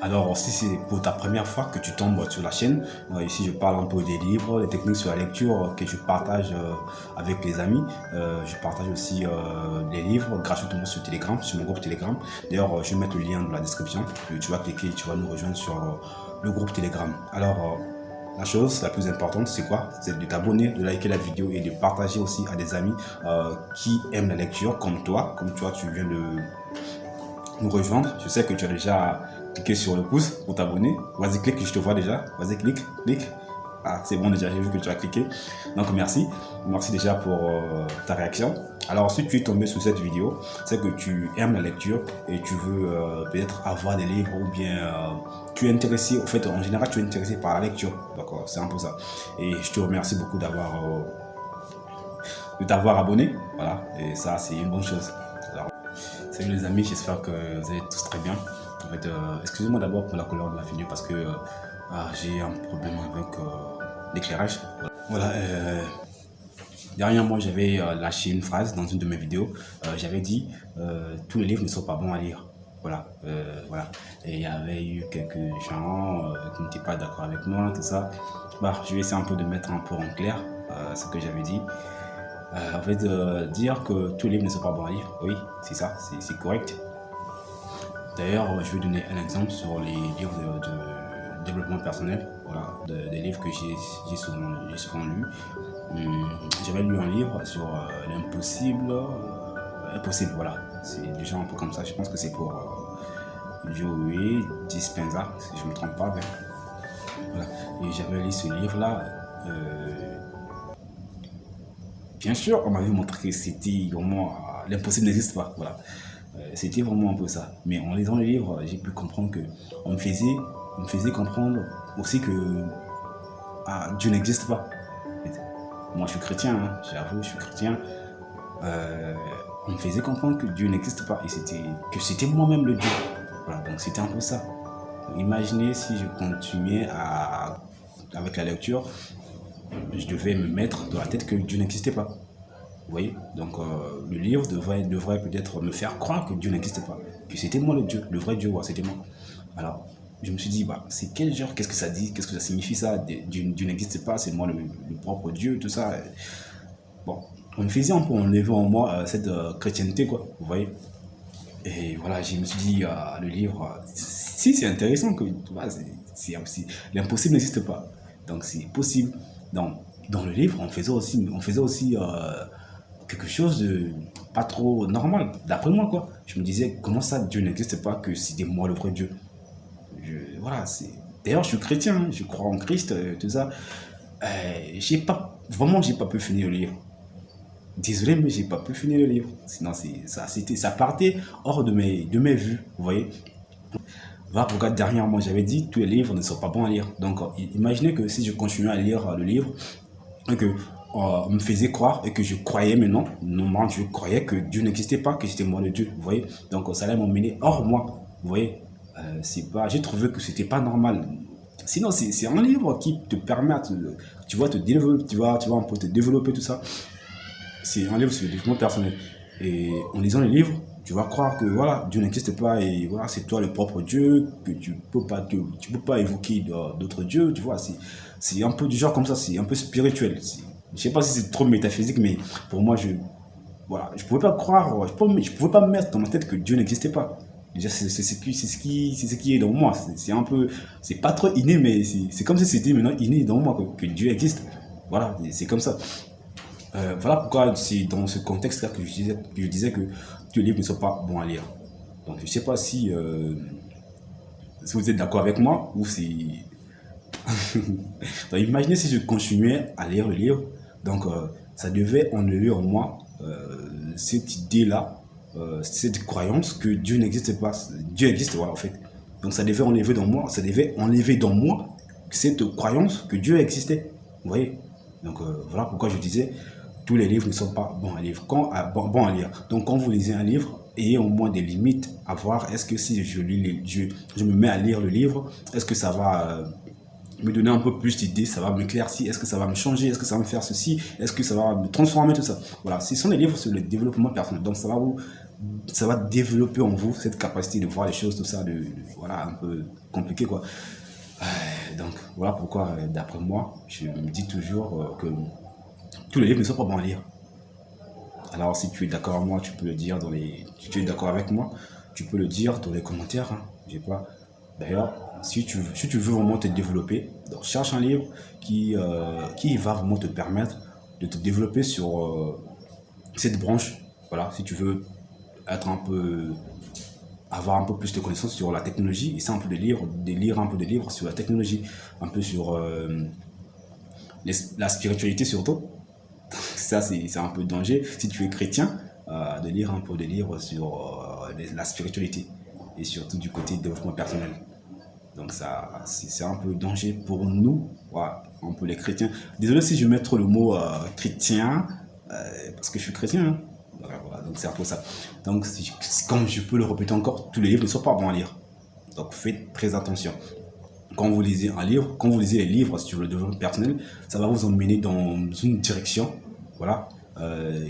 Alors, si c'est pour ta première fois que tu tombes sur la chaîne, ici je parle un peu des livres, des techniques sur la lecture que je partage avec les amis. Je partage aussi les livres gratuitement sur Telegram, sur mon groupe Telegram. D'ailleurs, je vais mettre le lien dans la description. Tu vas cliquer et tu vas nous rejoindre sur le groupe Telegram. Alors, la chose la plus importante, c'est quoi? C'est de t'abonner, de liker la vidéo et de partager aussi à des amis qui aiment la lecture, comme toi, tu viens de nous rejoindre. Je sais que tu as déjà cliqué sur le pouce pour t'abonner. Vas-y, clique, je te vois déjà. Vas-y, clique, clique. Ah, c'est bon déjà, j'ai vu que tu as cliqué. Donc merci. Merci déjà pour ta réaction. Alors si tu es tombé sur cette vidéo, c'est que tu aimes la lecture et tu veux peut-être avoir des livres ou bien tu es intéressé, en fait en général tu es intéressé par la lecture. D'accord, c'est un peu ça. Et je te remercie beaucoup de t'avoir abonné. Voilà, et ça c'est une bonne chose. Alors, salut les amis, j'espère que vous allez tous très bien. En fait, excusez-moi d'abord pour la couleur de la vidéo parce que j'ai un problème avec l'éclairage. Voilà, dernièrement j'avais lâché une phrase dans une de mes vidéos. J'avais dit tous les livres ne sont pas bons à lire. Voilà, voilà. Et il y avait eu quelques gens qui n'étaient pas d'accord avec moi, tout ça. Bah, je vais essayer un peu de mettre un peu en clair ce que j'avais dit. En fait, dire que tous les livres ne sont pas bons à lire, oui, c'est ça, c'est correct. D'ailleurs, je vais donner un exemple sur les livres de développement personnel, voilà, des livres que j'ai souvent lus. J'avais lu un livre sur l'impossible, impossible, voilà, c'est déjà un peu comme ça, je pense que c'est pour Joey Dispenza, si je ne me trompe pas, voilà. Et j'avais lu ce livre-là. Bien sûr, on m'avait montré que c'était vraiment l'impossible n'existe pas. Voilà, c'était vraiment un peu ça. Mais en lisant le livre, j'ai pu comprendre que on me faisait comprendre aussi que Dieu n'existe pas. Moi, je suis chrétien, hein, j'avoue, je suis chrétien. On me faisait comprendre que Dieu n'existe pas et que c'était moi-même le Dieu. Voilà, donc c'était un peu ça. Imaginez si je continuais avec la lecture, je devais me mettre dans la tête que Dieu n'existait pas. Vous voyez, donc le livre devrait peut-être me faire croire que Dieu n'existe pas, que c'était moi le Dieu, le vrai Dieu, ouais, c'était moi. Alors, je me suis dit, bah, c'est quel genre, qu'est-ce que ça dit, qu'est-ce que ça signifie ça, Dieu n'existe pas, c'est moi le propre Dieu, tout ça. Bon, on me faisait un peu enlever en moi cette chrétienté, quoi, vous voyez. Et voilà, je me suis dit, le livre, si c'est intéressant, que l'impossible n'existe pas, donc c'est possible. Donc, dans le livre, on faisait aussi quelque chose de pas trop normal, d'après moi, quoi. Je me disais, comment ça, Dieu n'existe pas, que c'était moi le vrai Dieu. Voilà, d'ailleurs, je suis chrétien, hein, je crois en Christ, tout ça. J'ai pas pu finir le livre. Désolé, mais j'ai pas pu finir le livre. Sinon, ça partait hors de mes vues, vous voyez. Voilà pourquoi dernièrement, j'avais dit, tous les livres ne sont pas bons à lire. Donc, imaginez que si je continuais à lire le livre, et que on me faisait croire et que je croyais maintenant, non, je croyais que Dieu n'existait pas, que c'était moi le Dieu, vous voyez. Donc ça allait m'emmener hors moi, vous voyez. J'ai trouvé que c'était pas normal. Sinon, c'est un livre qui te permet, tu vois, te développer, tu vois un peu te développer tout ça. C'est un livre sur le développement personnel. Et en lisant le livre, tu vas croire que voilà, Dieu n'existe pas et voilà, c'est toi le propre Dieu, que tu peux pas évoquer d'autres dieux, tu vois. C'est un peu du genre comme ça, c'est un peu spirituel. Je sais pas si c'est trop métaphysique, mais pour moi, je pouvais pas croire, je pouvais pas me mettre dans ma tête que Dieu n'existait pas. Déjà, c'est ce qui est dans moi. C'est un peu, c'est pas trop inné, mais c'est comme si c'était maintenant inné dans moi que Dieu existe. Voilà, c'est comme ça. Voilà pourquoi c'est dans ce contexte-là que je disais que tous les livres ne sont pas bons à lire. Donc je ne sais pas si vous êtes d'accord avec moi ou si... Donc, imaginez si je continuais à lire le livre, donc ça devait enlever en moi cette idée-là, cette croyance que Dieu n'existe pas. Dieu existe, voilà, en fait. Donc ça devait enlever dans moi, cette croyance que Dieu existait. Vous voyez? Donc voilà pourquoi je disais tous les livres ne sont pas bons à lire. Bon à lire. Donc quand vous lisez un livre, ayez au moins des limites à voir. Est-ce que si je me mets à lire le livre, est-ce que ça va me donner un peu plus d'idées, ça va m'éclaircir, est-ce que ça va me changer, est-ce que ça va me faire ceci, est-ce que ça va me transformer, tout ça. Voilà, ce sont des livres sur le développement personnel, donc ça va développer en vous cette capacité de voir les choses, tout ça, voilà, un peu compliqué, quoi. Donc, voilà pourquoi, d'après moi, je me dis toujours que tous les livres ne sont pas bons à lire. Alors, si tu es d'accord avec moi, tu peux le dire si tu es d'accord avec moi, tu peux le dire dans les commentaires, hein. J'ai pas. D'ailleurs, si tu veux vraiment te développer, donc cherche un livre qui va vraiment te permettre de te développer sur cette branche. Voilà, si tu veux avoir un peu plus de connaissances sur la technologie, essaie un peu de lire un peu de livres sur la technologie, un peu sur la spiritualité surtout. Ça, c'est un peu danger. Si tu es chrétien, de lire un peu de livres sur la spiritualité et surtout du côté développement personnel. Donc ça, c'est un peu danger pour nous, voilà, un peu les chrétiens. Désolé si je mets trop le mot chrétien, parce que je suis chrétien, hein. Voilà, donc c'est un peu ça. Donc, comme je peux le répéter encore, tous les livres ne sont pas bons à lire. Donc faites très attention. Quand vous lisez un livre, quand vous lisez les livres sur le développement personnel, ça va vous emmener dans une direction, voilà,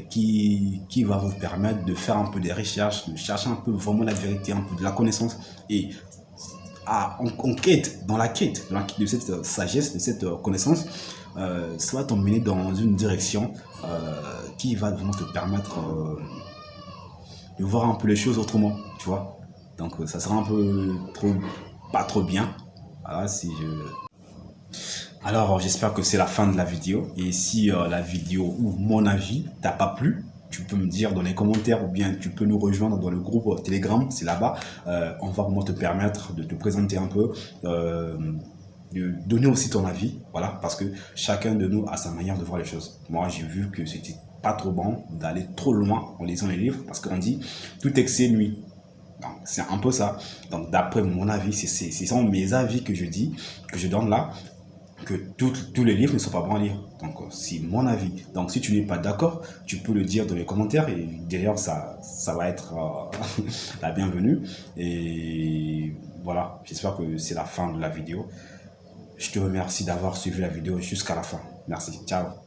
qui va vous permettre de faire un peu des recherches, de chercher un peu vraiment la vérité, un peu de la connaissance, et en quête, dans la quête de cette sagesse, de cette connaissance, soit t'emmener dans une direction qui va vraiment te permettre de voir un peu les choses autrement, tu vois. Donc ça sera un peu pas trop bien. Voilà, Alors j'espère que c'est la fin de la vidéo. Et si la vidéo ou mon avis t'a pas plu, tu peux me dire dans les commentaires ou bien tu peux nous rejoindre dans le groupe Telegram, c'est là-bas. On va vraiment te permettre de te présenter un peu, de donner aussi ton avis, voilà, parce que chacun de nous a sa manière de voir les choses. Moi, j'ai vu que c'était pas trop bon d'aller trop loin en lisant les livres, parce qu'on dit tout excès nuit. Donc, c'est un peu ça. Donc, d'après mon avis, ce sont mes avis que je dis, que je donne là, que tous les livres ne sont pas bons à lire. Donc, c'est mon avis. Donc, si tu n'es pas d'accord, tu peux le dire dans les commentaires et d'ailleurs, ça va être la bienvenue. Et voilà, j'espère que c'est la fin de la vidéo. Je te remercie d'avoir suivi la vidéo jusqu'à la fin. Merci. Ciao.